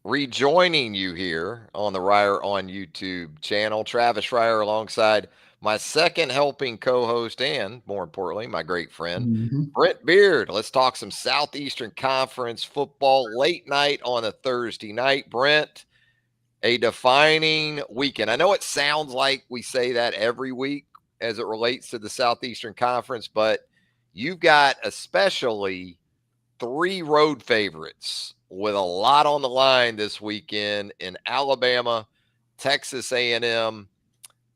rejoining you here on the Reier on YouTube channel. Travis Reier alongside my second helping co-host and, more importantly, my great friend, Mhm. Brent Beaird. Let's talk some Southeastern Conference football late night on a Thursday night. Brent, a defining weekend. I know it sounds like we say that every week as it relates to the Southeastern Conference, but you've got especially three road favorites with a lot on the line this weekend in Alabama, Texas A&M,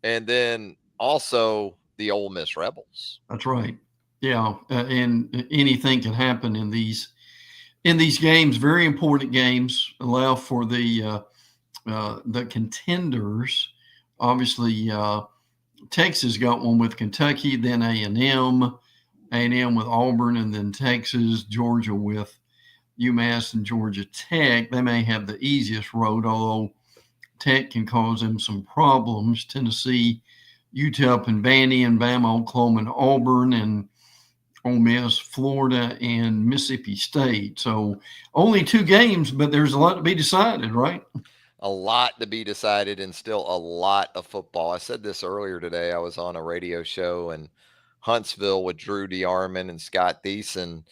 and then also the Ole Miss Rebels. That's right. Yeah, and anything can happen in these games. Very important games. Allow for the contenders. Obviously, Texas got one with Kentucky, then A&M with Auburn, and then Texas, Georgia with UMass and Georgia Tech. They may have the easiest road, although Tech can cause them some problems. Tennessee, UTEP, and Vandy, and Bama, Oklahoma, and Auburn, and Ole Miss, Florida, and Mississippi State. So only two games, but there's a lot to be decided, right? A lot to be decided and still a lot of football. I said this earlier today. I was on a radio show in Huntsville with Drew DeArmond and Scott Thiessen.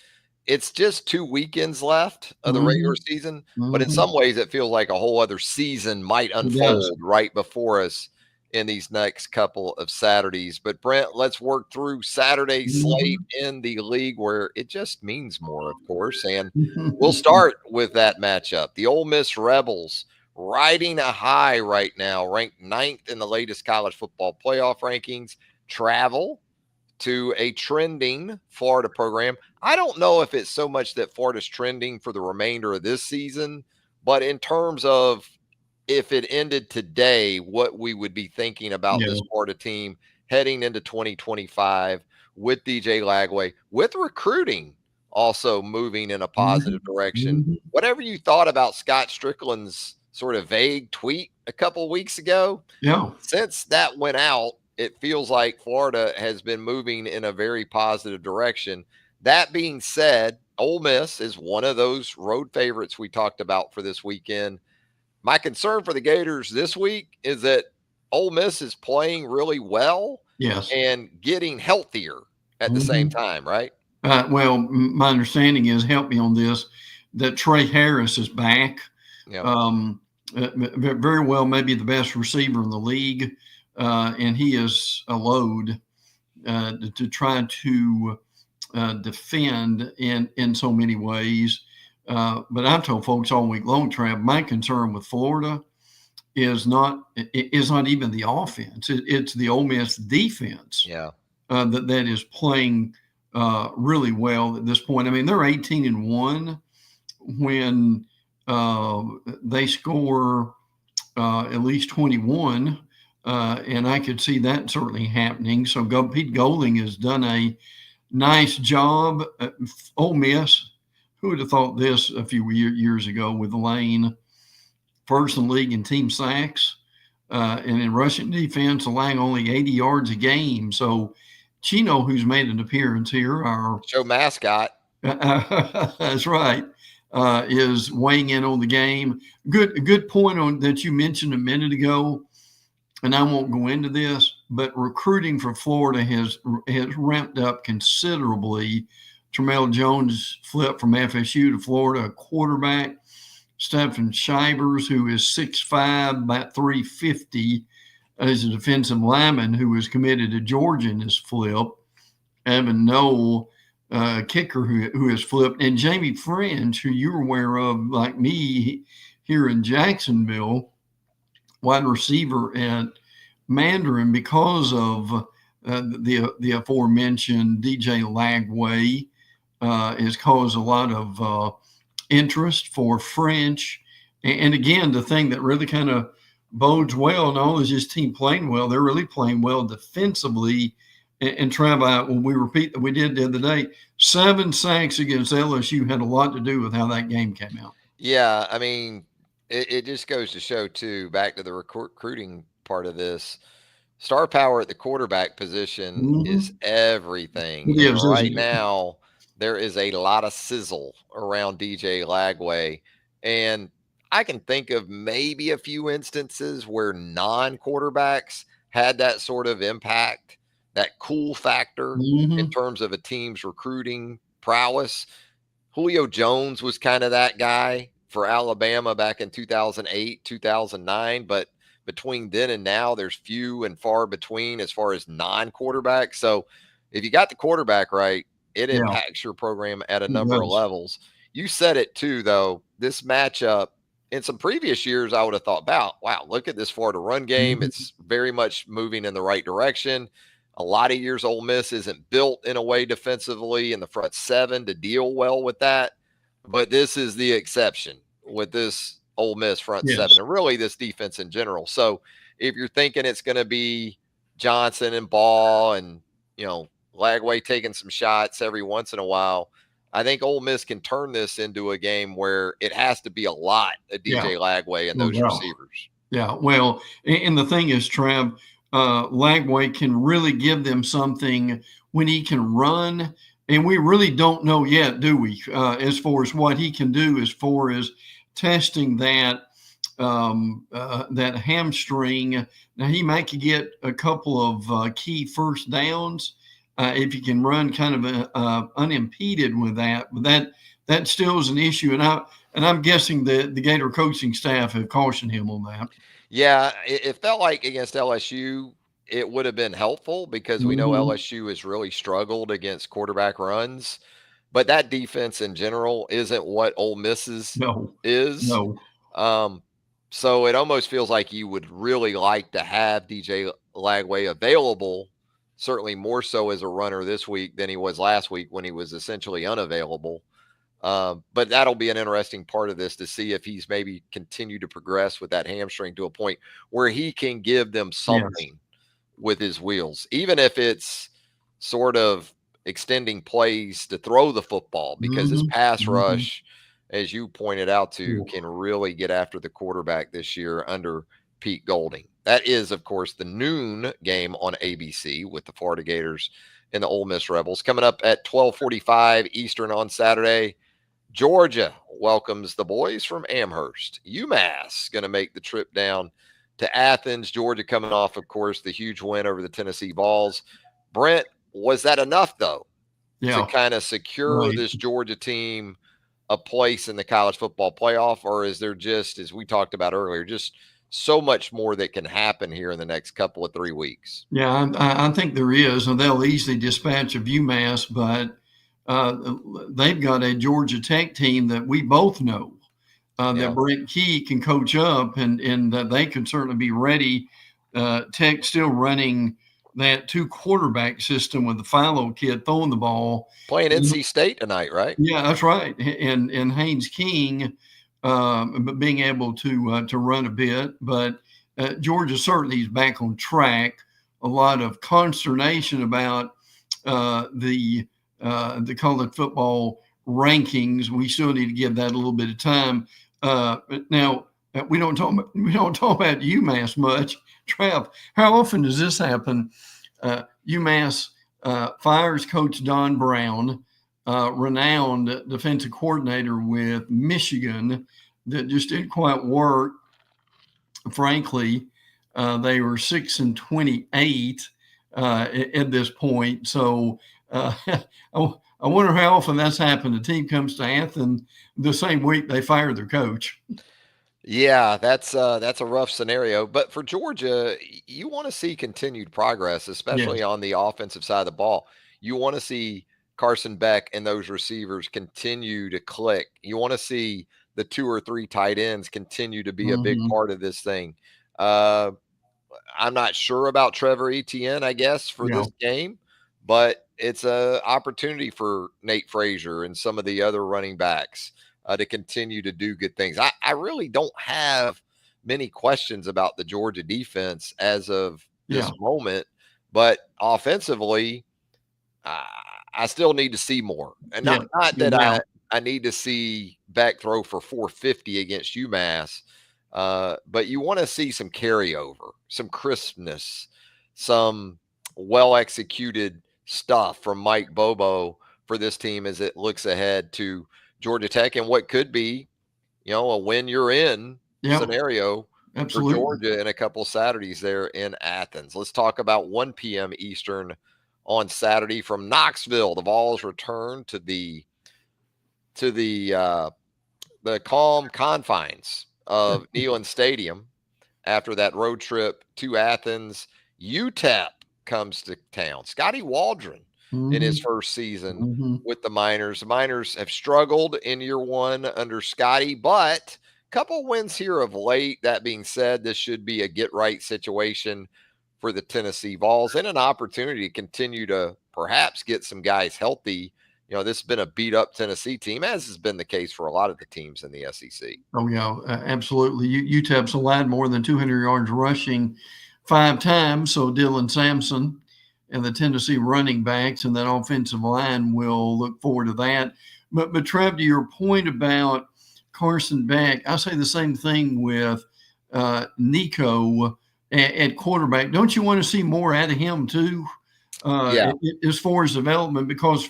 It's just 2 weekends left of the Mm-hmm. regular season, but in Mm-hmm. some ways it feels like a whole other season might It does. unfold right before us in these next couple of Saturdays. But Brent, let's work through Saturday's slate Mm-hmm. in the league where it just means more, of course. And we'll start with that matchup. The Ole Miss Rebels riding a high right now, ranked ninth in the latest college football playoff rankings, travel to a trending Florida program. I don't know if it's so much that Florida's trending for the remainder of this season, but in terms of if it ended today, what we would be thinking about Yeah. this Florida team heading into 2025 with DJ Lagway, with recruiting also moving in a Mm-hmm. positive direction. Mm-hmm. Whatever you thought about Scott Strickland's sort of vague tweet a couple of weeks ago, Yeah. since that went out, it feels like Florida has been moving in a very positive direction. That being said, Ole Miss is one of those road favorites we talked about for this weekend. My concern for the Gators this week is that Ole Miss is playing really well Yes. and getting healthier at the same Mm-hmm. time, right? Well, my understanding is, help me on this, that Trey Harris is back. Yep. Um, Very well, maybe the best receiver in the league, and he is a load to try to defend in so many ways. But I've told folks all week long, Trav, my concern with Florida is not even the offense. It's the Ole Miss defense Yeah. that is playing really well at this point. I mean, they're 18-1 when they score at least 21. And I could see that certainly happening. So Pete Golding has done a nice job. Ole Miss, who would have thought this a few years ago with Lane, first in the league in team sacks, and in rushing defense, allowing only 80 yards a game. So Chino, who's made an appearance here, our Show mascot. that's right, is weighing in on the game. Good point on that you mentioned a minute ago, and I won't go into this, but recruiting for Florida has ramped up considerably. Tramel Jones flipped from FSU to Florida, a quarterback. Stephen Shivers, who is 6'5", about 350, is a defensive lineman who was committed to Georgia in his flip. Evan Noel, kicker who has flipped, and Jamie French, who you're aware of, like me, here in Jacksonville, wide receiver at Mandarin, because of the aforementioned DJ Lagway, has caused a lot of interest for French. And again, the thing that really kind of bodes well, not only is this team playing well, they're really playing well defensively. And Trav, when we repeat that we did the other day, 7 sacks against LSU had a lot to do with how that game came out. Yeah. I mean, it just goes to show, too, back to the recruiting part of this. Star power at the quarterback position is Mm-hmm. everything. It And is, right isn't it? now, there is a lot of sizzle around DJ Lagway. And I can think of maybe a few instances where non-quarterbacks had that sort of impact, that cool factor in Hmm. terms of a team's recruiting prowess. Julio Jones was kind of that guy for Alabama back in 2008, 2009, but between then and now, there's few and far between as far as non-quarterbacks. So if you got the quarterback right, it Yeah, impacts your program at a it number of does. levels. You said it too, though. This matchup in some previous years, I would have thought about, wow, look at this Florida run game. Mhm. It's very much moving in the right direction. A lot of years, Ole Miss isn't built in a way defensively in the front seven to deal well with that. But this is the exception with this Ole Miss front seven Yes. and really this defense in general. So if you're thinking it's going to be Johnson and Ball and, Lagway taking some shots every once in a while, I think Ole Miss can turn this into a game where it has to be a lot of Yeah. DJ Lagway and No those doubt. receivers. Yeah. Well, and the thing is, Trev, Lagway can really give them something when he can run. And we really don't know yet, do we? As far as what he can do, as far as testing that hamstring. Now he might could get a couple of key first downs if he can run kind of unimpeded with that. But that still is an issue, and I'm guessing that the Gator coaching staff have cautioned him on that. Yeah, it felt like against LSU, it would have been helpful because we know Hmm. LSU has really struggled against quarterback runs. But that defense in general isn't what Ole Miss's No, is. no, Um, so it almost feels like you would really like to have DJ Lagway available, certainly more so as a runner this week than he was last week when he was essentially unavailable. But that'll be an interesting part of this to see if he's maybe continued to progress with that hamstring to a point where he can give them yes. something with his wheels, even if it's sort of extending plays to throw the football, because his Hmm. pass Hmm. rush, as you pointed out to, Yeah. can really get after the quarterback this year under Pete Golding. That is, of course, the noon game on ABC with the Florida Gators and the Ole Miss Rebels coming up at 12:45 Eastern on Saturday. Georgia welcomes the boys from Amherst. UMass going to make the trip down to Athens. Georgia coming off, of course, the huge win over the Tennessee Vols. Brent, was that enough, though, to Yeah. kind of secure Right. this Georgia team a place in the college football playoff? Or is there just, as we talked about earlier, just so much more that can happen here in the next couple of 3 weeks? Yeah, I think there is, and they'll easily dispatch of UMass, but they've got a Georgia Tech team that we both know that Yeah. Brent Key can coach up, and that they can certainly be ready. Tech still running that two quarterback system with the Philo kid throwing the ball. Playing NC State tonight, right? Yeah, that's right. And Haynes King being able to run a bit, but Georgia certainly is back on track. A lot of consternation about the college football rankings. We still need to give that a little bit of time. Now we don't talk about UMass much. Trav, how often does this happen? UMass fires Coach Don Brown, renowned defensive coordinator with Michigan, that just didn't quite work. Frankly, they were 6-28 at this point. So I wonder how often that's happened. The team comes to Athens the same week they fire their coach. Yeah, that's a rough scenario. But for Georgia, you want to see continued progress, Yes. especially on the offensive side of the ball. You want to see Carson Beck and those receivers continue to click. You want to see the two or three tight ends continue to be a big Hmm. part of this thing. Uh, I'm not sure about Trevor Etienne, I guess, for Yeah. this game, but it's a opportunity for Nate Frazier and some of the other running backs to continue to do good things. I really don't have many questions about the Georgia defense as of Yeah. this moment, but offensively, uh, I still need to see more, and Yeah. not No that I doubt. I need to see Beck throw for 450 against UMass, but you want to see some carryover, some crispness, some well executed stuff from Mike Bobo for this team as it looks ahead to Georgia Tech and what could be a win you're in Yeah, scenario for absolutely. Georgia in a couple Saturdays there in Athens. Let's talk about 1 p.m. Eastern on Saturday from Knoxville. The Vols return to the calm confines of Neyland Stadium after that road trip to Athens. UTEP comes to town. Scotty Waldron in his Hmm. first season Hmm. with the Miners. The Miners have struggled in year one under Scotty, but a couple wins here of late. That being said, this should be a get right situation for the Tennessee Vols and an opportunity to continue to perhaps get some guys healthy. This has been a beat up Tennessee team, as has been the case for a lot of the teams in the SEC. Oh yeah, absolutely. UTEP's allowed more than 200 yards rushing 5 times. So Dylan Sampson and the Tennessee running backs and that offensive line will look forward to that. But Trev, to your point about Carson Beck, I say the same thing with Nico at quarterback. Don't you want to see more out of him too, Yeah, as far as development? Because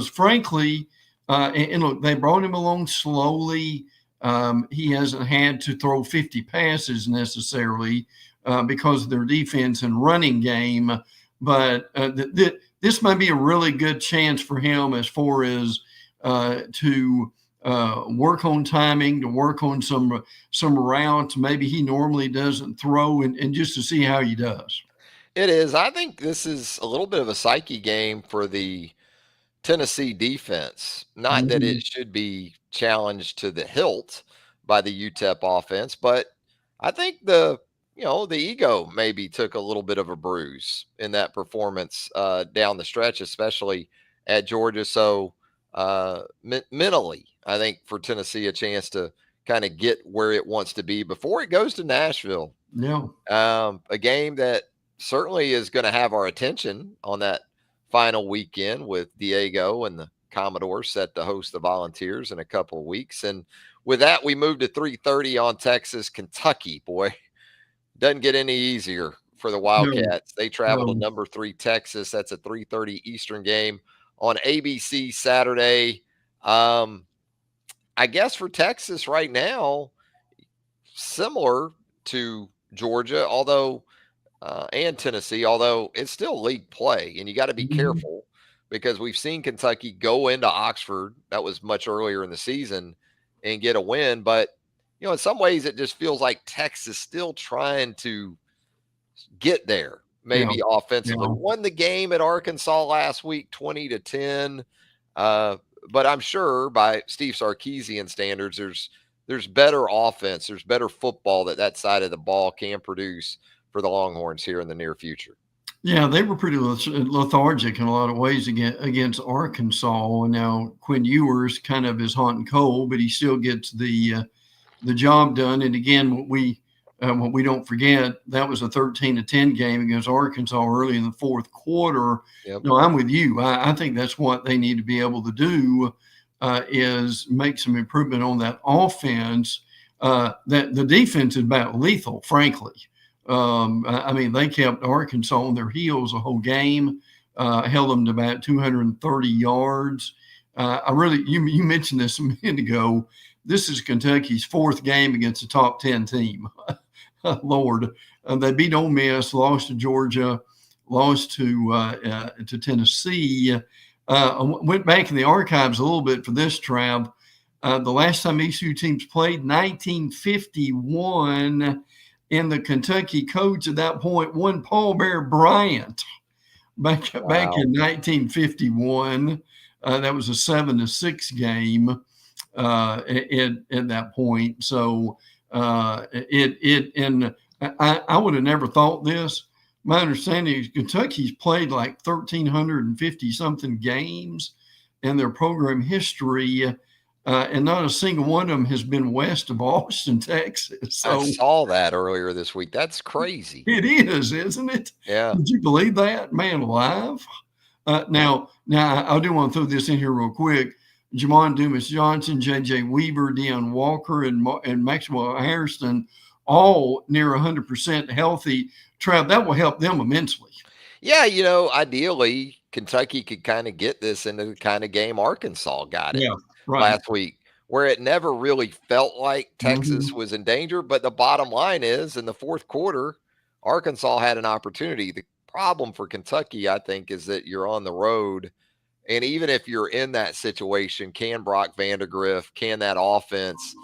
frankly, and look, they brought him along slowly. He hasn't had to throw 50 passes necessarily because of their defense and running game. But this might be a really good chance for him as far as to work on timing, to work on some routes maybe he normally doesn't throw, and just to see how he does. it is. I think this is a little bit of a psyche game for the Tennessee defense. Not that it Mhm. should be challenged to the hilt by the UTEP offense, but I think the ego maybe took a little bit of a bruise in that performance down the stretch, especially at Georgia. So mentally, I think for Tennessee, a chance to kind of get where it wants to be before it goes to Nashville. Yeah. A game that certainly is going to have our attention on that final weekend with Diego and the Commodores set to host the Volunteers in a couple of weeks. And with that, we move to 3:30 on Texas, Kentucky. Boy, doesn't get any easier for the No. Wildcats. They travel to No. number 3 Texas. That's a 3:30 Eastern game on ABC Saturday. Um, I guess for Texas right now, similar to Georgia, although and Tennessee, although it's still league play, and you got to be Mhm. careful because we've seen Kentucky go into Oxford. That was much earlier in the season and get a win. But, in some ways, it just feels like Texas still trying to get there, Yeah. maybe offensively. Yeah. Won the game at Arkansas last week, 20-10. Uh, but I'm sure by Steve Sarkisian standards, there's better offense, there's better football that side of the ball can produce for the Longhorns here in the near future. Yeah, they were pretty lethargic in a lot of ways against Arkansas. And now Quinn Ewers kind of is hot and cold, but he still gets the job done. And again, what we don't forget, that was a 13-10 game against Arkansas early in the fourth quarter. Yep. No, I'm with you. I think that's what they need to be able to do is make some improvement on that offense. That the defense is about lethal, frankly. I mean, they kept Arkansas on their heels the whole game, held them to about 230 yards. You mentioned this a minute ago. This is Kentucky's fourth game against a top 10 team. Lord, they beat Ole Miss, lost to Georgia, lost to Tennessee. Went back in the archives a little bit for this, Trav. The last time ECU teams played, 1951, and the Kentucky coach at that point won Paul Bear Bryant back Wow. in 1951. That was a 7-6 game at that point. So and I would have never thought this. My understanding is Kentucky's played like 1,350 something games in their program history, and not a single one of them has been west of Austin, Texas. I So saw that earlier this week. That's crazy. it is, isn't it? Yeah. Would you believe that, man alive? Now, I do want to throw this in here real quick. Jamon Dumas Johnson, J.J. Weaver, Deion Walker, and Maxwell Harrison, all near 100% healthy. Trav, that will help them immensely. Yeah, ideally Kentucky could kind of get this into the kind of game Arkansas got it Yeah, right. last week where it never really felt like Texas Mm-hmm. was in danger. But the bottom line is, in the fourth quarter, Arkansas had an opportunity. The problem for Kentucky, I think, is that you're on the road. And even if you're in that situation, can Brock Vandegrift, can that offense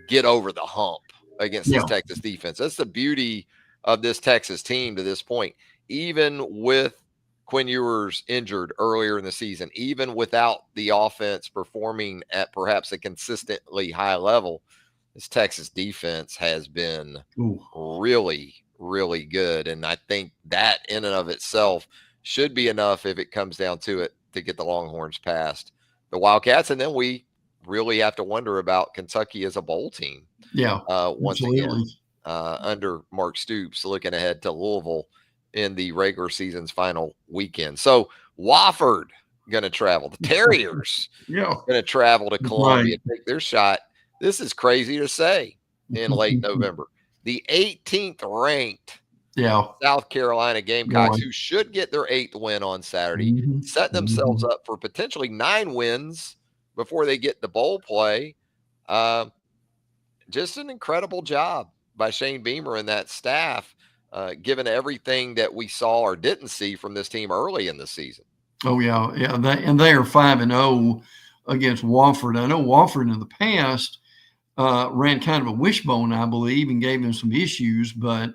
get over the hump against Yeah. this Texas defense? That's the beauty of this Texas team to this point. Even with Quinn Ewers injured earlier in the season, even without the offense performing at perhaps a consistently high level, this Texas defense has been Ooh. really, really good. And I think that in and of itself should be enough if it comes down to it to get the Longhorns past the Wildcats. And then we really have to wonder about Kentucky as a bowl team Yeah. once again Absolutely. under Mark Stoops, looking ahead to Louisville in the regular season's final weekend. So Wofford going to travel. The Terriers Yeah. going to travel to That's right. Columbia, take their shot. This is crazy to say in late November. The 18th ranked Yeah. South Carolina Gamecocks, Boy. who should get their 8th win on Saturday, Mm-hmm. set themselves up for potentially 9 wins before they get the bowl play. Just an incredible job by Shane Beamer and that staff, given everything that we saw or didn't see from this team early in the season. Oh yeah, yeah. They are 5-0 against Wofford. I know Wofford in the past ran kind of a wishbone, I believe, and gave them some issues, but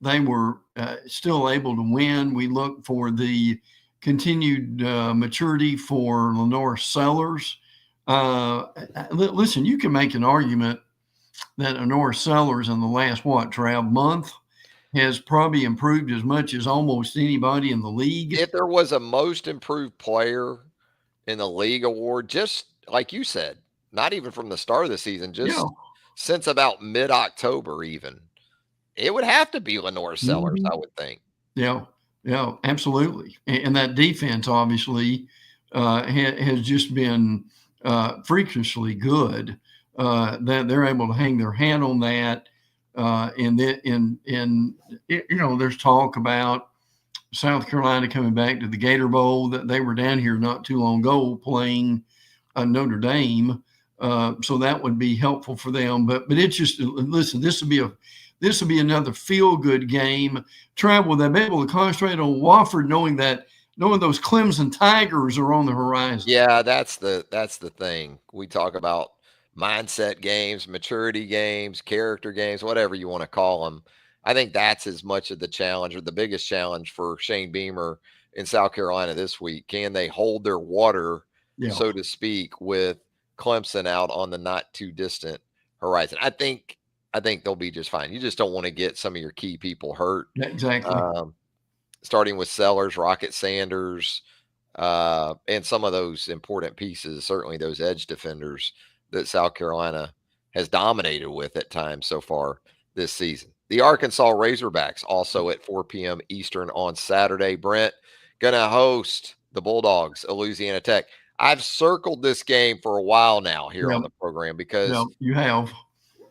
they were still able to win. We look for the continued maturity for Lenore Sellers. Listen, you can make an argument that Lenore Sellers in the last, month has probably improved as much as almost anybody in the league. If there was a most improved player in the league award, just like you said, not even from the start of the season, Yeah. just since about mid-October even, it would have to be Lenore Sellers, Mhm. I would think. Yeah, yeah, absolutely. And that defense obviously has just been freakishly good. That they're able to hang their hat on that. There's talk about South Carolina coming back to the Gator Bowl. That they were down here not too long ago playing Notre Dame. So that would be helpful for them. But it's just, listen, this will be another feel-good game. Travel, they'll be able to concentrate on Wofford, knowing those Clemson Tigers are on the horizon. Yeah, that's the thing. We talk about mindset games, maturity games, character games, whatever you want to call them. I think that's as much of the challenge or the biggest challenge for Shane Beamer in South Carolina this week. Can they hold their water, Yeah, so to speak, with Clemson out on the not too distant horizon? I think they'll be just fine. You just don't want to get some of your key people hurt. exactly. Starting with Sellers, Rocket Sanders, and some of those important pieces, certainly those edge defenders that South Carolina has dominated with at times so far this season. The Arkansas Razorbacks also at 4 p.m. Eastern on Saturday. Brent going to host the Bulldogs of Louisiana Tech. I've circled this game for a while now here on the program because you have.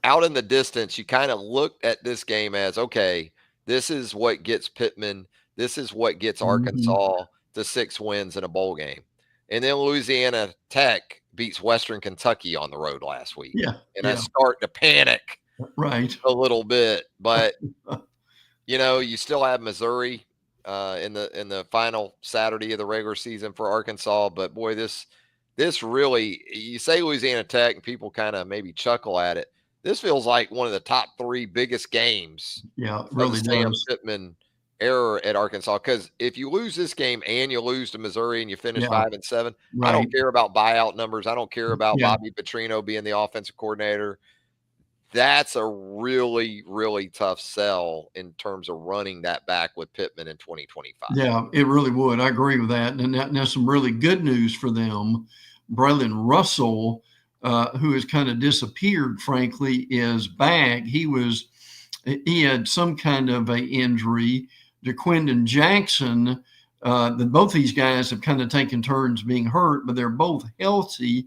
out in the distance, you kind of looked at this game as, okay, this is what gets Pittman. This is what gets Arkansas to 6 wins in a bowl game. And then Louisiana Tech beats Western Kentucky on the road last week. Yeah, And I start to panic right. a little bit. But, you still have Missouri in the final Saturday of the regular season for Arkansas. But, boy, this really, you say Louisiana Tech and people kind of maybe chuckle at it. This feels like one of the top 3 biggest games Yeah, it of really the Sam does. Pittman era at Arkansas. Because if you lose this game and you lose to Missouri and you finish Yeah, 5-7, I right. don't care about buyout numbers. I don't care about Yeah, Bobby Petrino being the offensive coordinator. That's a really, really tough sell in terms of running that back with Pittman in 2025. yeah, it really would. I agree with that. And now some really good news for them. Braylon Russell, who has kind of disappeared, frankly, is back. He had some kind of a injury. DeQuindon Jackson, both these guys have kind of taken turns being hurt, but they're both healthy,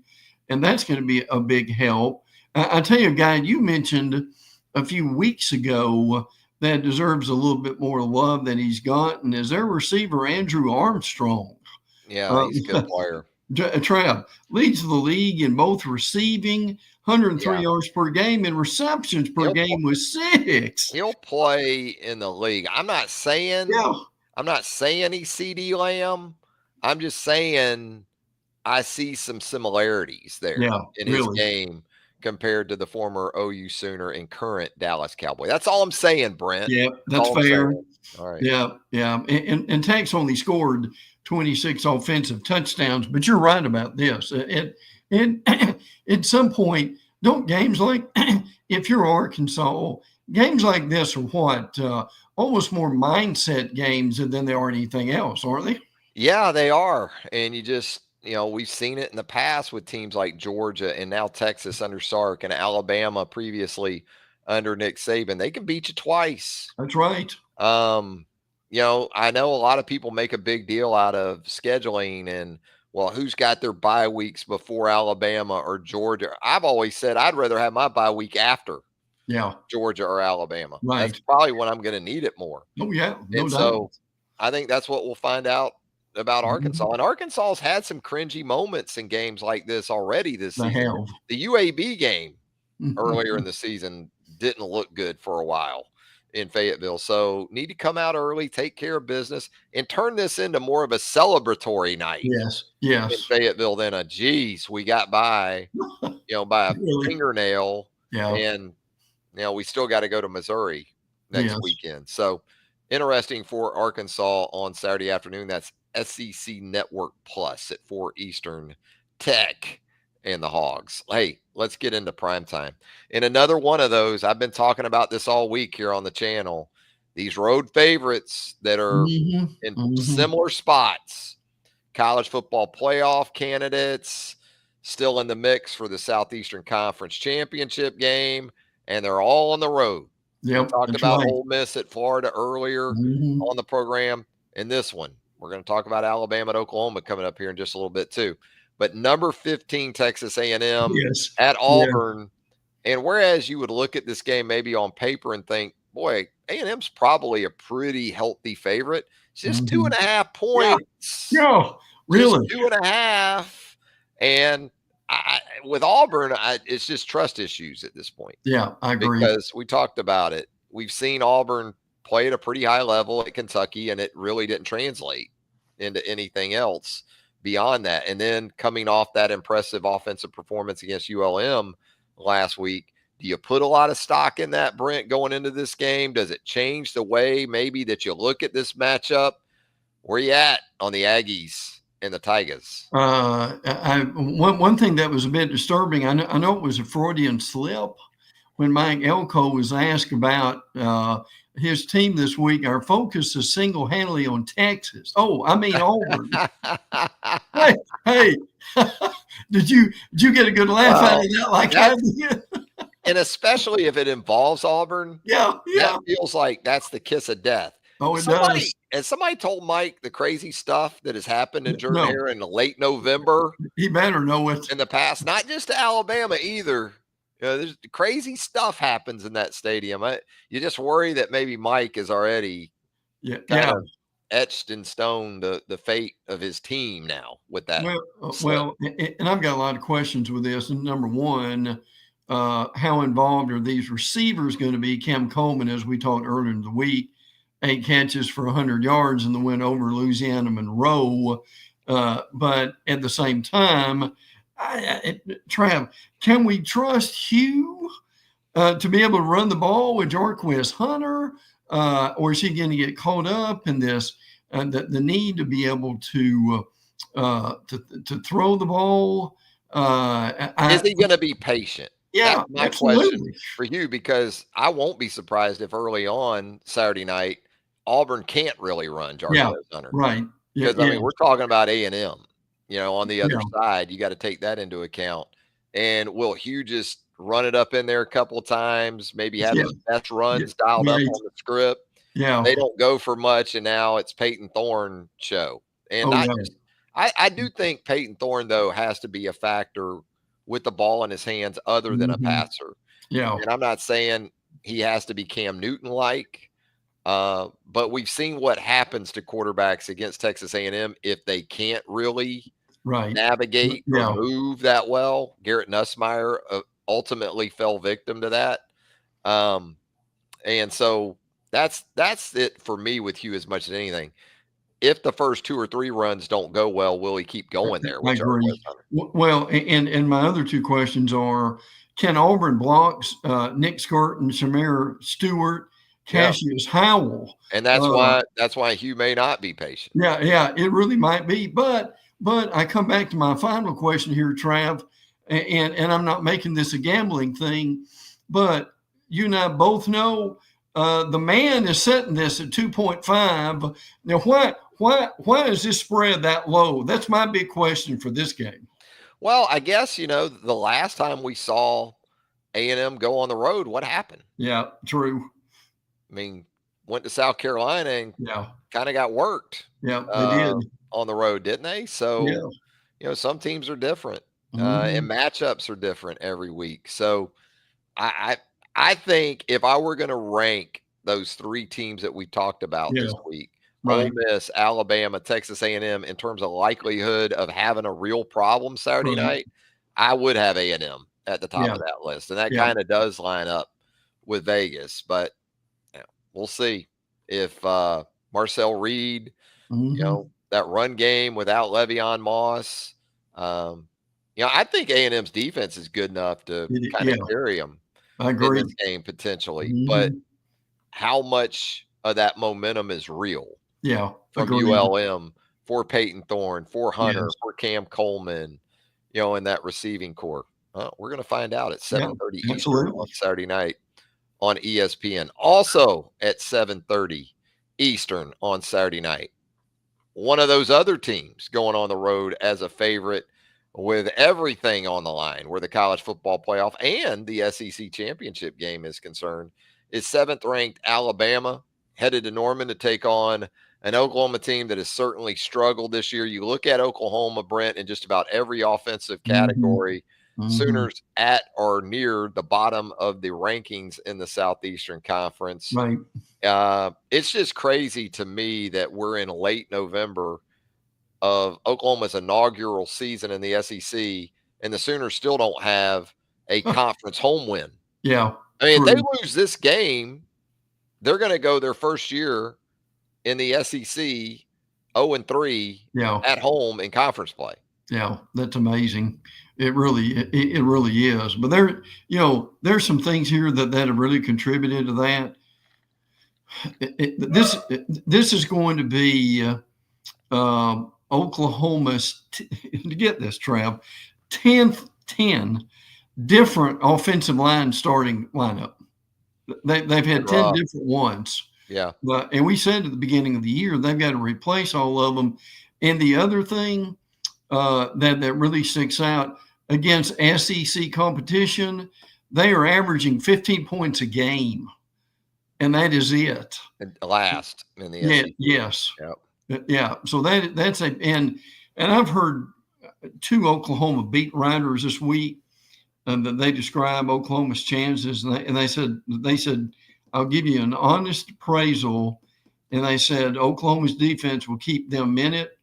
and that's going to be a big help. I tell you, a guy you mentioned a few weeks ago that deserves a little bit more love than he's gotten is their receiver, Andrew Armstrong. Yeah, he's a good player. Trav leads the league in both receiving, 103 Yeah. yards per game, and receptions per He'll game with 6. he'll play in the league. Yeah, I'm not saying he's CD Lamb. I'm just saying I see some similarities there yeah, in his really. game compared to the former OU Sooner and current Dallas Cowboy. That's all I'm saying, Brent. Yeah, That's that's all I'm fair. saying. All right. Yeah, yeah. And Tex only scored 26 offensive touchdowns, but you're right about this. And at some point, don't games like, if you're Arkansas, games like this are what? Almost more mindset games than they are anything else, aren't they? Yeah, they are. And we've seen it in the past with teams like Georgia and now Texas under Sark and Alabama previously under Nick Saban. They can beat you twice. That's right. Um, I know a lot of people make a big deal out of scheduling and, well, who's got their bye weeks before Alabama or Georgia? I've always said I'd rather have my bye week after Yeah, Georgia or Alabama. That's right. probably when I'm going to need it more. Oh, yeah, no And doubt. so I think that's what we'll find out about Arkansas. Mhm. And Arkansas's had some cringy moments in games like this already this They season. have. The UAB game earlier in the season didn't look good for a while in Fayetteville. So need to come out early, take care of business, and turn this into more of a celebratory night Yes, in yes. Fayetteville than a geez, we got by a Really. fingernail, Yeah, and we still got to go to Missouri next yes. weekend. So interesting for Arkansas on Saturday afternoon. That's SEC Network Plus at 4 Eastern. Tech and the Hogs. Hey, let's get into prime time. And another one of those, I've been talking about this all week here on the channel. These road favorites that are Mhm, in mhm. similar spots, college football playoff candidates, still in the mix for the Southeastern Conference Championship game, and they're all on the road. We Yep, talked that's about right. Ole Miss at Florida earlier Mhm. on the program. And this one, we're going to talk about Alabama at Oklahoma coming up here in just a little bit too. But number 15, Texas A&M Yes, at yeah, Auburn. And whereas you would look at this game maybe on paper and think, boy, A&M's probably a pretty healthy favorite. It's just two mhm. and a half Yeah, points. yeah, Just really. 2.5. And with Auburn, it's just trust issues at this point Yeah, I agree. because we talked about it. We've seen Auburn play at a pretty high level at Kentucky, and it really didn't translate into anything else beyond that. And then coming off that impressive offensive performance against ULM last week, do you put a lot of stock in that, Brent, going into this game? Does it change the way maybe that you look at this matchup? Where you at on the Aggies and the Tigers? One thing that was a bit disturbing, I know it was a Freudian slip when Mike Elko was asked about his team this week. Our focus is single-handedly on Texas. Oh, I mean Auburn. Hey, hey, did you get a good laugh out of Well, that like I that's did? and especially if it involves Auburn, Yeah, that yeah. feels like that's the kiss of death. Oh, it Somebody does. and somebody told Mike the crazy stuff that has happened in Jordan No, Hare in late November he better know it. in the past, not just to Alabama either. There's crazy stuff happens in that stadium. You just worry that maybe Mike is already Yeah, kind yeah. of etched in stone the fate of his team now with that slip. And I've got a lot of questions with this. And number one, how involved are these receivers going to be? Cam Coleman, as we talked earlier in the week, 8 catches for 100 yards in the win over Louisiana Monroe. But at the same time, Trav, can we trust Hugh to be able to run the ball with Jarquez Hunter? Or is he going to get caught up in this, the need to be able to throw the ball? Is he going to be patient? That's Yeah, my question absolutely. for you because I won't be surprised if early on Saturday night Auburn can't really run Yeah, Jarquez Hunter right. Yeah, because I yeah, mean we're talking about A&M. On the other yeah, side, you got to take that into account. And will Hugh just run it up in there a couple of times? Maybe have yeah, his best yeah, runs dialed up right. on the script. Yeah. They don't go for much, and now it's Peyton Thorne show. And Oh not yeah. just I do think Peyton Thorne, though, has to be a factor with the ball in his hands other than a Mhm. passer. Yeah. And I'm not saying he has to be Cam Newton like, but we've seen what happens to quarterbacks against Texas A&M if they can't really navigate or Yeah. move that well. Garrett Nussmeier ultimately fell victim to that. And so that's it for me with Hugh as much as anything. If the first 2 or 3 runs don't go well, will he keep going there? I Which agree. Well, and my other two questions are: can Auburn blocks Nick Skirt and Shamir Stewart, Yeah. Cassius Howell? And that's why Hugh may not be patient. Yeah, it really might be. But I come back to my final question here, Trav, and I'm not making this a gambling thing, but you and I both know the man is setting this at 2.5. Now, why is this spread that low? That's my big question for this game. Well, I guess, the last time we saw A&M go on the road, what happened? Yeah, true. I mean, went to South Carolina and Yeah, kind of got worked they did. on the road, didn't they? So, some teams are different, and matchups are different every week. So, I think if I were going to rank those 3 teams that we talked about this week, Ole Miss, Alabama, Texas A&M, in terms of likelihood of having a real problem Saturday night, I would have A&M at the top of that list, and that kind of does line up with Vegas. But we'll see if Marcel Reed, that run game without Le'Veon Moss. I think A&M's defense is good enough to kind of carry them I in agree. this game potentially. But how much of that momentum is real? From Agreed. ULM for Peyton Thorne, for Hunter, for Cam Coleman, in that receiving core. We're going to find out at 7:30 Eastern on Saturday night on ESPN. Also at 7:30 Eastern on Saturday night, one of those other teams going on the road as a favorite with everything on the line where the college football playoff and the SEC championship game is concerned is 7th-ranked Alabama headed to Norman to take on an Oklahoma team that has certainly struggled this year. You look at Oklahoma, Brent, in just about every offensive category. Sooners at or near the bottom of the rankings in the Southeastern Conference. Right. It's just crazy to me that we're in late November of Oklahoma's inaugural season in the SEC, and the Sooners still don't have a conference home win. Yeah. I mean, if they lose this game, they're going to go their first year in the SEC 0-3 at home in conference play. Yeah, that's amazing. It really is. But there's some things here that have really contributed to that. This is going to be Oklahoma's to get this, Trav, 10 different offensive line starting lineup. They've had 10 different ones. Yeah. And we said at the beginning of the year, they've got to replace all of them. And the other thing that really sticks out against SEC competition, they are averaging 15 points a game. And that is it. Last in the SEC. Yes. Yep. Yeah. So that's and I've heard 2 Oklahoma beat writers this week that they describe Oklahoma's chances. And they said, I'll give you an honest appraisal. And they said Oklahoma's defense will keep them in it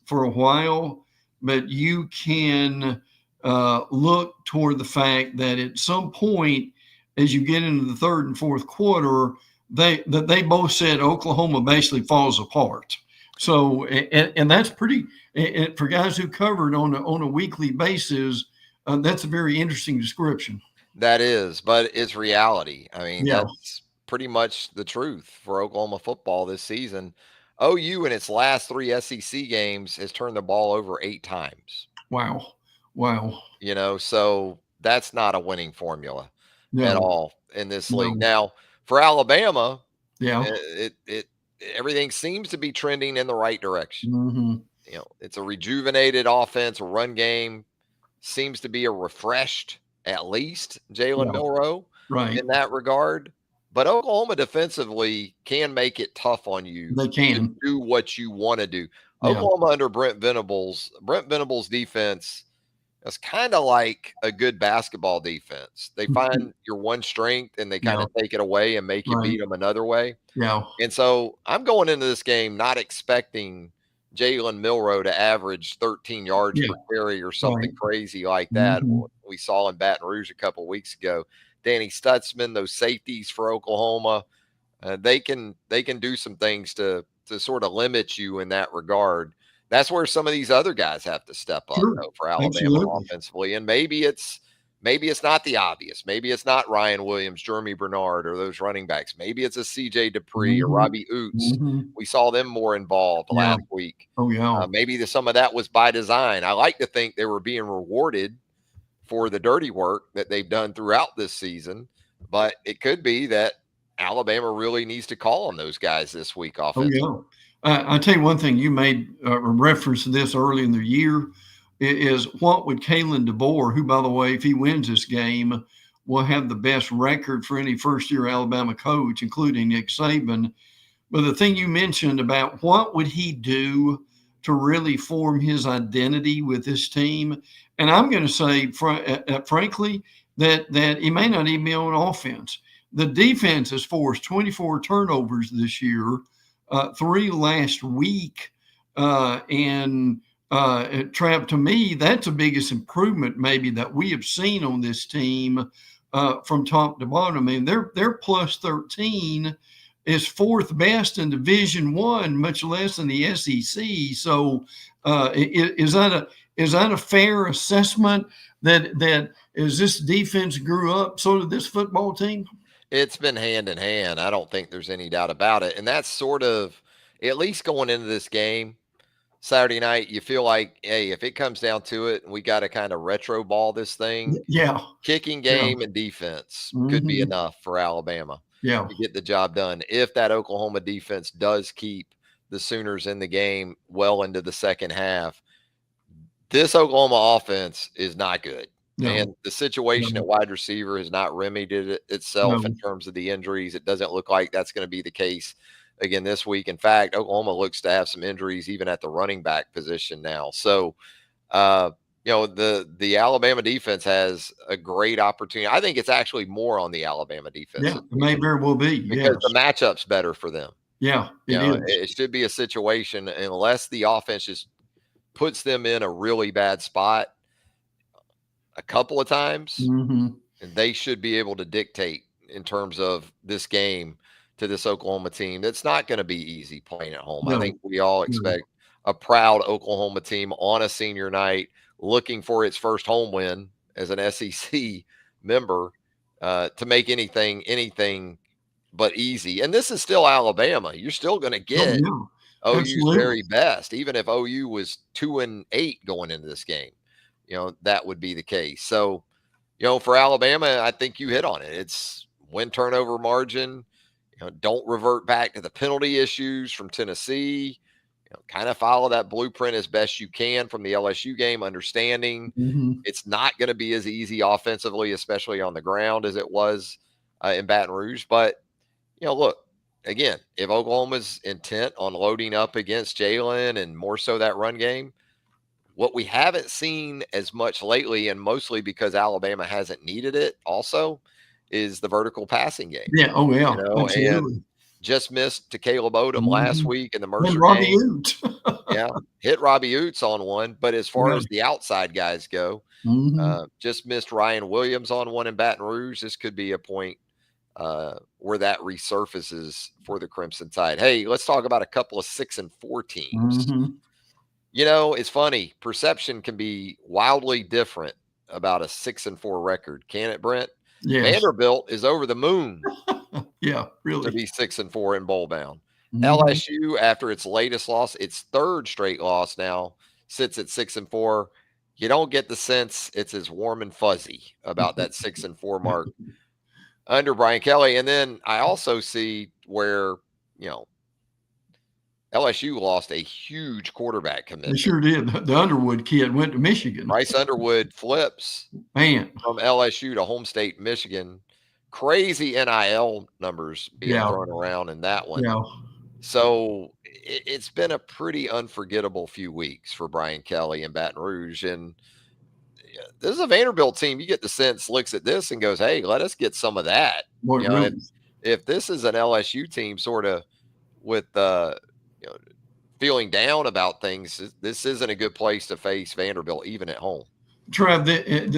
for a while, but you can look toward the fact that at some point, as you get into the 3rd and 4th quarter, they both said Oklahoma basically falls apart. So, and that's pretty, for guys who covered on a weekly basis, that's a very interesting description. That is, but it's reality. I mean, that's pretty much the truth for Oklahoma football this season. OU in its last 3 SEC games has turned the ball over 8 times. Wow. So that's not a winning formula at all in this league. Now, for Alabama, everything seems to be trending in the right direction. It's a rejuvenated offense, a run game seems to be a refreshed, at least, Jalen Milroe in that regard. But Oklahoma defensively can make it tough on you. They can do what you want to do. Oklahoma under Brent Venables' defense is kind of like a good basketball defense. They find your one strength and they kind of take it away and make you beat them another way. Yeah. And so I'm going into this game not expecting Jalen Milroe to average 13 yards Yeah, per carry or something right. crazy like that. Hmm. We saw in Baton Rouge a couple weeks ago. Danny Stutzman, those safeties for Oklahoma, they can do some things to sort of limit you in that regard. That's where some of these other guys have to step up Sure. though for Alabama Absolutely. offensively, and maybe it's not the obvious. Maybe it's not Ryan Williams, Jeremy Bernard, or those running backs. Maybe it's a CJ Dupree or Hmm. Robbie Oots. Hmm. We saw them more involved Yeah. last week. Oh, yeah. Maybe some of that was by design. I like to think they were being rewarded for the dirty work that they've done throughout this season, but it could be that Alabama really needs to call on those guys this week Oh, offensively. yeah. I'll tell you one thing. You made a reference to this early in the year. Is what would Kalen DeBoer, who, by the way, if he wins this game, will have the best record for any first-year Alabama coach, including Nick Saban. But the thing you mentioned about what would he do to really form his identity with this team, and I'm going to say, frankly, that he may not even be on offense. The defense has forced 24 turnovers this year, 3 last week, and Trav, to me, that's the biggest improvement maybe that we have seen on this team from top to bottom. I mean, they're plus 13 is fourth best in Division One, much less in the SEC. So, is that a fair assessment that as this defense grew up, so did this football team? It's been hand in hand. I don't think there's any doubt about it. And that's sort of, at least going into this game Saturday night, you feel like, hey, if it comes down to it, we got to kind of retro ball this thing. Yeah, Kicking yeah, game and defense could be hmm, enough for Alabama yeah, to get the job done. If that Oklahoma defense does keep the Sooners in the game well into the second half, this Oklahoma offense is not good. no, And the situation no, at wide receiver has not remedied itself in no, terms of the injuries. It doesn't look like that's going to be the case again this week. In fact, Oklahoma looks to have some injuries even at the running back position now. So, uh, the Alabama defense has a great opportunity. I think it's actually more on the Alabama defense yeah, this it may weekend very well be. because the Yes, matchup's better for them. yeah, it is. It should be a situation unless the offense just puts them in a really bad spot a couple of times, Hmm. and they should be able to dictate in terms of this game to this Oklahoma team. That's not going to be easy playing at home. I No, think we all no, expect a proud Oklahoma team on a senior night looking for its first home win as an SEC member to make anything but easy. And this is still Alabama. You're still going to oh get yeah, OU's absolutely. very best, even if OU was 2-8 going into this game. That would be the case. So, for Alabama, I think you hit on it. It's win turnover margin. Don't revert back to the penalty issues from Tennessee. Kind of follow that blueprint as best you can from the LSU game, understanding Hmm. it's not going to be as easy offensively, especially on the ground, as it was in Baton Rouge. But look, again, if Oklahoma's intent on loading up against Jalen and more so that run game, what we haven't seen as much lately, and mostly because Alabama hasn't needed it also, is the vertical passing game, Yeah, oh yeah, and absolutely. just missed to Caleb Odom last Hmm. week in the And Mercer Robbie game. Oates. Yeah, hit Robbie Oots on one, but as far Yeah. as the outside guys go, Hmm. just missed Ryan Williams on one in Baton Rouge. This could be a point where that resurfaces for the Crimson Tide. Hey, let's talk about a couple of 6-4 teams. Hmm. It's funny. Perception can be wildly different about a 6-4 record, can it, Brent? Yes. Vanderbilt is over the moon Yeah, to really. be 6-4 in bowl bound. Hmm. LSU, after its latest loss, its third straight loss now, sits at 6-4. You don't get the sense it's as warm and fuzzy about that 6-4 mark under Brian Kelly. And then I also see where, you know, LSU lost a huge quarterback They commitment. sure did. The Underwood kid went to Michigan. Bryce Underwood flips Man, from LSU to home state Michigan. Crazy NIL numbers being yeah, thrown around in that one. yeah. So it's been a pretty unforgettable few weeks for Brian Kelly in Baton Rouge. And this is a Vanderbilt team. You get the sense looks at this and goes, hey, let us get some of that. Boy, You know, if, really. if this is an LSU team sort of with, you know, feeling down about things, this isn't a good place to face Vanderbilt, even at home. Trav,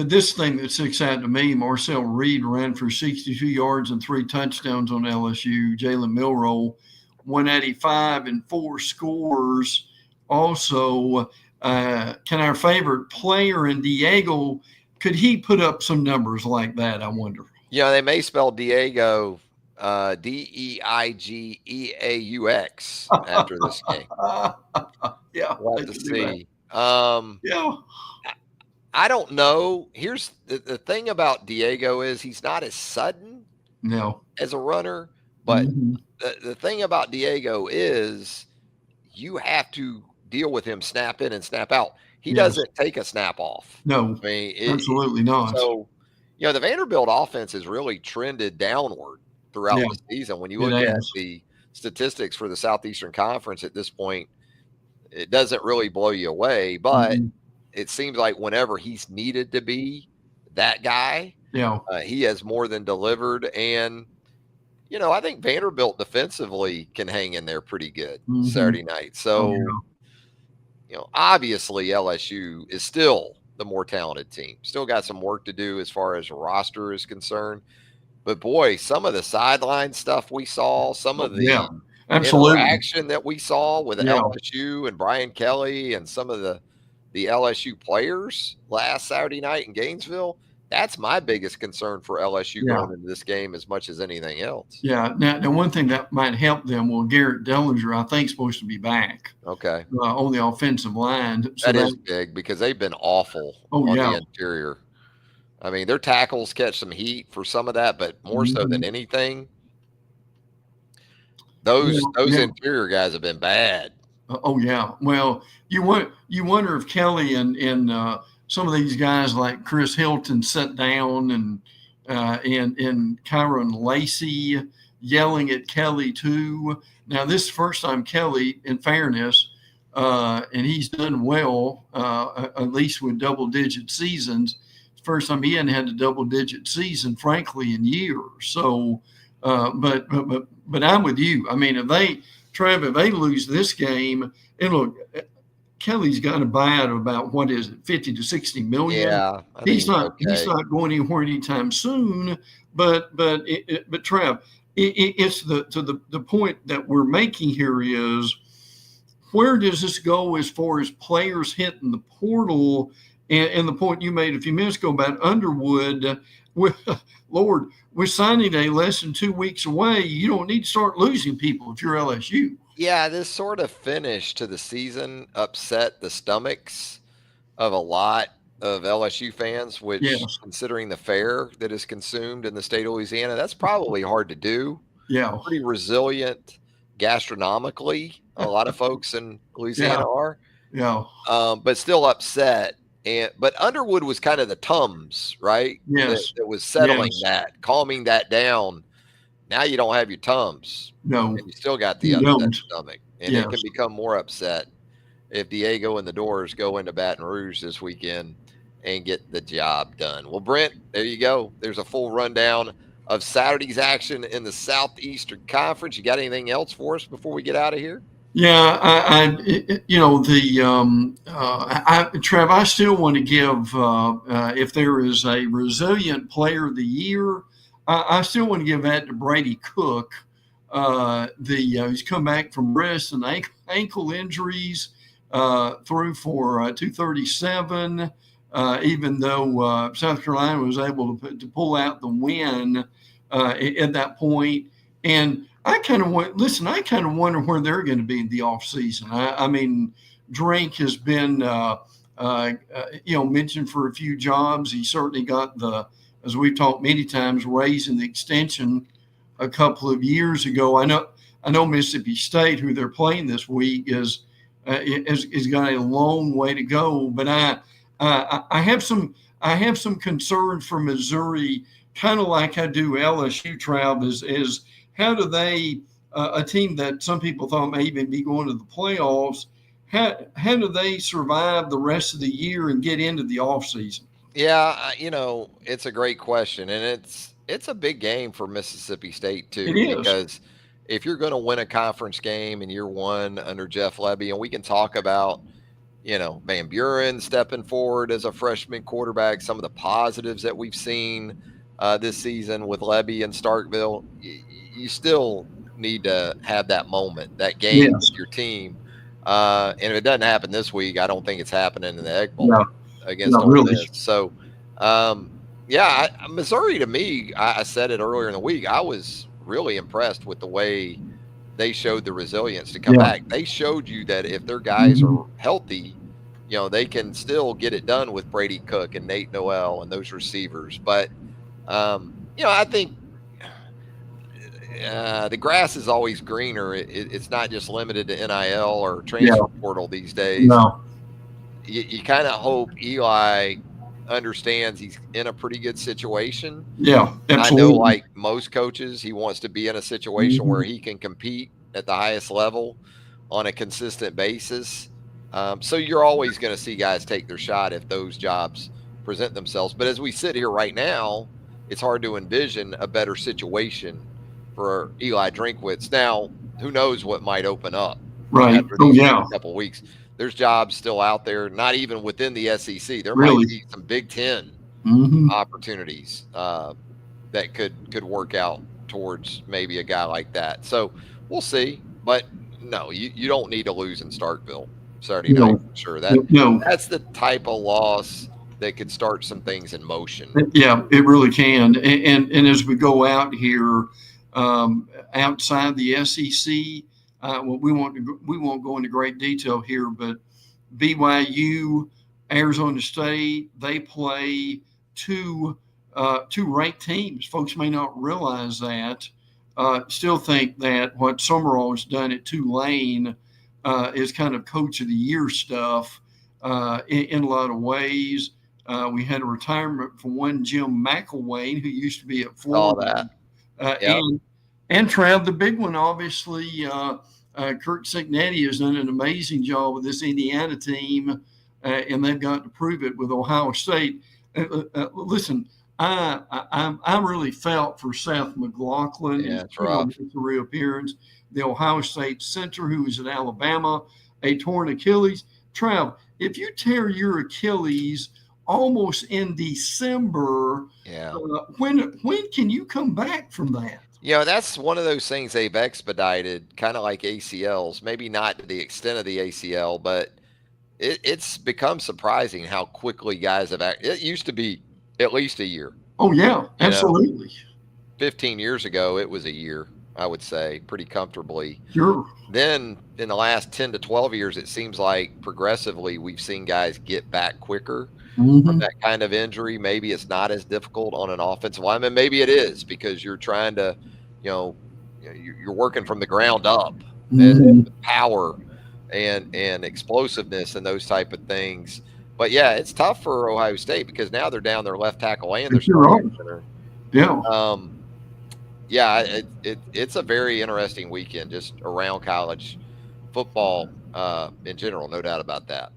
this thing that sticks out to me, Marcel Reed ran for 62 yards and 3 touchdowns on LSU. Jalen Milroe, 185 and 4 scores. Also, can our favorite player in Diego, could he put up some numbers like that, I wonder? Yeah, they may spell Diego Deigeaux after this game. Yeah, We'll have to see. Yeah. I don't know. Here's the thing about Diego is he's not as sudden as a runner, but the thing about Diego is you have to deal with him snap in and snap out. He doesn't take a snap off. No, I mean, absolutely not. So, the Vanderbilt offense has really trended downward throughout the season. When you look at the statistics for the Southeastern Conference at this point, it doesn't really blow you away, but it seems like whenever he's needed to be that guy, he has more than delivered. And, I think Vanderbilt defensively can hang in there pretty good Saturday night. So, obviously LSU is still the more talented team. Still got some work to do as far as roster is concerned. But boy, some of the sideline stuff we saw, some of the interaction that we saw with LSU and Brian Kelly and some of the LSU players last Saturday night in Gainesville, that's my biggest concern for LSU going into this game as much as anything else. Yeah. Now one thing that might help them, Garrett Dellinger, I think, is supposed to be back. Okay. On the offensive line. So that is big because they've been awful on the interior. I mean, their tackles catch some heat for some of that, but more so than anything, those interior guys have been bad. Oh yeah. Well, you wonder if Kelly and some of these guys like Chris Hilton sat down and Kyron Lacey yelling at Kelly too. Now this is the first time Kelly, in fairness, and he's done well, at least with double-digit seasons. It's the first time he hadn't had a double-digit season, frankly, in years. So, but I'm with you. I mean, if they lose this game, and look, Kelly's got a buy out of about, 50 to 60 million. Yeah, he's not going anywhere anytime soon. But Trev, it's the point that we're making here is, where does this go as far as players hitting the portal? And the point you made a few minutes ago about Underwood, with signing day less than 2 weeks away, you don't need to start losing people if you're LSU. Yeah, this sort of finish to the season upset the stomachs of a lot of LSU fans, which, considering the fare that is consumed in the state of Louisiana, that's probably hard to do. Yeah. Pretty resilient gastronomically, a lot of folks in Louisiana are. Yeah. But still upset. But Underwood was kind of the Tums, right? Yes. That was settling that, calming that down. Now you don't have your Tums. No. And you still got the upset stomach. And it can become more upset if Diego and the Doors go into Baton Rouge this weekend and get the job done. Well, Brent, there you go. There's a full rundown of Saturday's action in the Southeastern Conference. You got anything else for us before we get out of here? Yeah, Trev, I still want to give, if there is a resilient player of the year, I still want to give that to Brady Cook. He's come back from wrist and ankle injuries, threw for 237, even though South Carolina was able to pull out the win at that point. And I kind of wonder where they're going to be in the offseason. I mean, Drake has been, mentioned for a few jobs. He certainly got as we've talked many times, raising the extension a couple of years ago. I know Mississippi State, who they're playing this week, is got a long way to go. But I have some concerns for Missouri, kind of like I do LSU. Trav, is how do they, a team that some people thought may even be going to the playoffs, how do they survive the rest of the year and get into the offseason? Yeah, it's a great question, and it's a big game for Mississippi State too, It is. because if you're going to win a conference game in year one under Jeff Lebby, and we can talk about, Van Buren stepping forward as a freshman quarterback, some of the positives that we've seen this season with Lebby and Starkville, you still need to have that moment, that game with Yes. your team. And if it doesn't happen this week, I don't think it's happening in the Egg Bowl Yeah. against Yeah, Ole really. Miss. So, Missouri to me, I said it earlier in the week, I was really impressed with the way they showed the resilience to come Yeah. back. They showed you that if their guys Mhm. are healthy, they can still get it done with Brady Cook and Nate Noel and those receivers. But, I think the grass is always greener. It's not just limited to NIL or Yeah. transfer portal these days. No. You kind of hope Eli understands he's in a pretty good situation. Yeah, I know, absolutely. like most coaches, he wants to be in a situation where he can compete at the highest level on a consistent basis. So you're always going to see guys take their shot if those jobs present themselves. But as we sit here right now, it's hard to envision a better situation for Eli Drinkwitz. Now, who knows what might open up Right. after Oh, these yeah. couple of weeks? There's jobs still out there, not even within the SEC. There might Really. be some Big Ten Mhm. opportunities that could work out towards maybe a guy like that. So we'll see. But no, you don't need to lose in Starkville Saturday night No. for sure. No. That's the type of loss that could start some things in motion. Yeah, it really can. And as we go out here, outside the SEC, well, we won't go into great detail here, but BYU, Arizona State, they play two ranked teams. Folks may not realize that. Still think that what Summerall has done at Tulane is kind of coach of the year stuff in a lot of ways. We had a retirement for one Jim McElwain, who used to be at All Florida, that. Yep. and Trav, the big one, obviously. Kirk Signetti has done an amazing job with this Indiana team, and they've got to prove it with Ohio State. Listen, I really felt for Seth McLaughlin. Yeah, it's rough. His reappearance. The Ohio State center who was at Alabama, a torn Achilles. Trav, if you tear your Achilles almost in December, Yeah. When can you come back from that? That's one of those things they've expedited, kind of like ACLs. Maybe not to the extent of the ACL, but it's become surprising how quickly guys have acted. It used to be at least a year. Oh, yeah, absolutely. 15 years ago, it was a year, I would say, pretty comfortably. Sure. Then in the last 10 to 12 years, it seems like progressively we've seen guys get back quicker from that kind of injury. Maybe it's not as difficult on an offensive lineman. Maybe it is because you're trying to, you're working from the ground up and power and explosiveness and those type of things. But yeah, it's tough for Ohio State because now they're down their left tackle and their starting center. Yeah. It's a very interesting weekend just around college football in general, no doubt about that.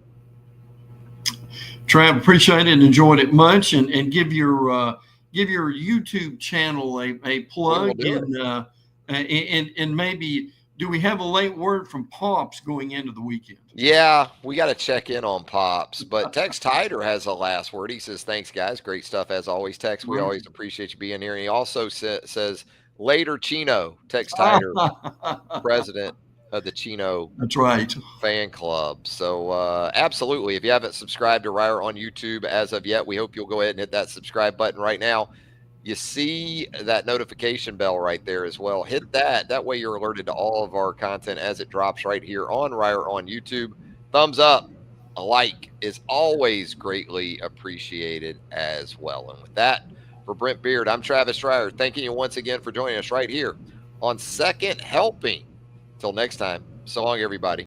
Trav, appreciate it and enjoyed it much, and give your YouTube channel a plug, and maybe do we have a late word from Pops going into the weekend? Yeah, we got to check in on Pops, but Tex Tider has a last word. He says, "Thanks, guys. Great stuff as always, Tex. We always appreciate you being here." And he also says, "Later, Chino." Tex Tider, president of the Chino That's right. fan club. So absolutely, if you haven't subscribed to Reier on YouTube as of yet, we hope you'll go ahead and hit that subscribe button right now. You see that notification bell right there as well. Hit that. That way you're alerted to all of our content as it drops right here on Reier on YouTube. Thumbs up, a like is always greatly appreciated as well. And with that, for Brent Beaird, I'm Travis Reier, thanking you once again for joining us right here on Second Helping. Till next time, so long, everybody.